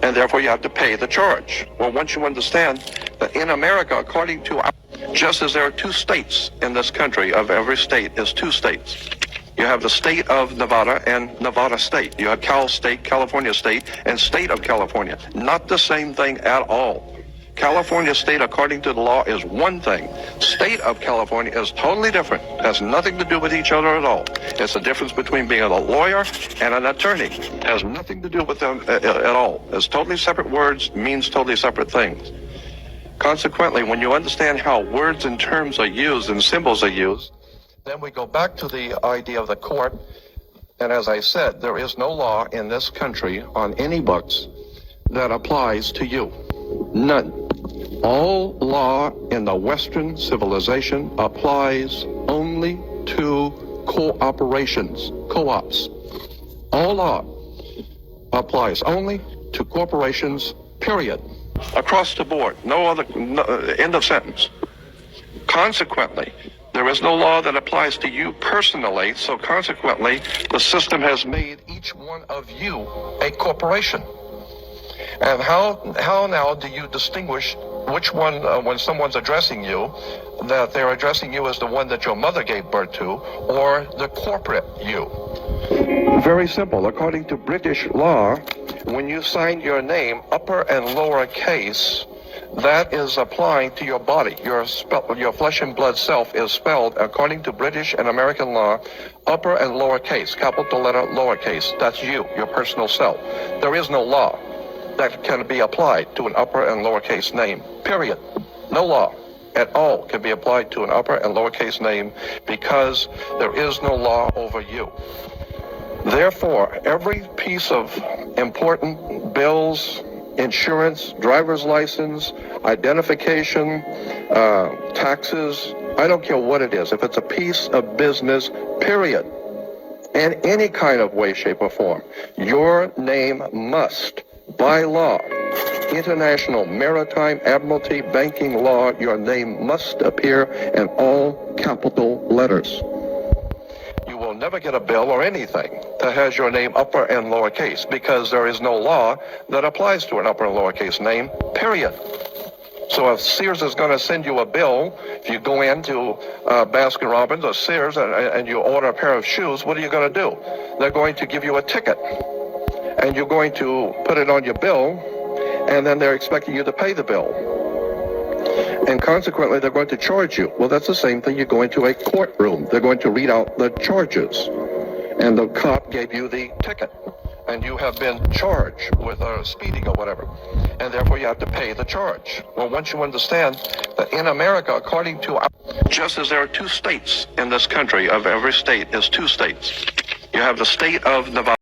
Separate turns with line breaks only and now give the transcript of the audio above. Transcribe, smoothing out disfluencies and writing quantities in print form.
and therefore you have to pay the charge. Well, once you understand that in America, according to just as there are two states in this country, of every state is two states. You have the state of Nevada and Nevada State. You have Cal State, California State, and State of California. Not the same thing at all. California State, according to the law, is one thing. State of California is totally different. It has nothing to do with each other at all. It's the difference between being a lawyer and an attorney. It has nothing to do with them at all. It's totally separate words, means totally separate things. Consequently, when you understand how words and terms are used and symbols are used, then we go back to the idea of the court. And as I said, there is no law in this country on any books that applies to you. None. All law in the Western civilization applies only to cooperations, co-ops. All law applies only to corporations, period. Across the board. No other, end of sentence. Consequently, there is no law that applies to you personally, so consequently, the system has made each one of you a corporation. And how now do you distinguish which one, when someone's addressing you, that they're addressing you as the one that your mother gave birth to, or the corporate you? Very simple. According to British law, when you sign your name, upper and lower case, that is applying to your body. Your flesh and blood self is spelled, according to British and American law, upper and lower case, capital letter, lower case. That's you, your personal self. There is no law that can be applied to an upper and lower case name, period. No law at all can be applied to an upper and lower case name because there is no law over you. Therefore, every piece of important bills, insurance, driver's license, identification, taxes, I don't care what it is. If it's a piece of business, period, in any kind of way, shape, or form, your name must, by law, international maritime admiralty banking law, your name must appear in all capital letters. You will never get a bill or anything that has your name upper and lower case because there is no law that applies to an upper and lower case name, period. So if Sears is going to send you a bill, if you go into Baskin Robbins or Sears and you order a pair of shoes, what are you going to do? They're going to give you a ticket, and you're going to put it on your bill, and then they're expecting you to pay the bill. And consequently, they're going to charge you. Well, that's the same thing. You go into a courtroom. They're going to read out the charges, and the cop gave you the ticket, and you have been charged with speeding or whatever, and therefore you have to pay the charge. Well, once you understand that in America, according to just as there are two states in this country, of every state is two states. You have the state of Nevada.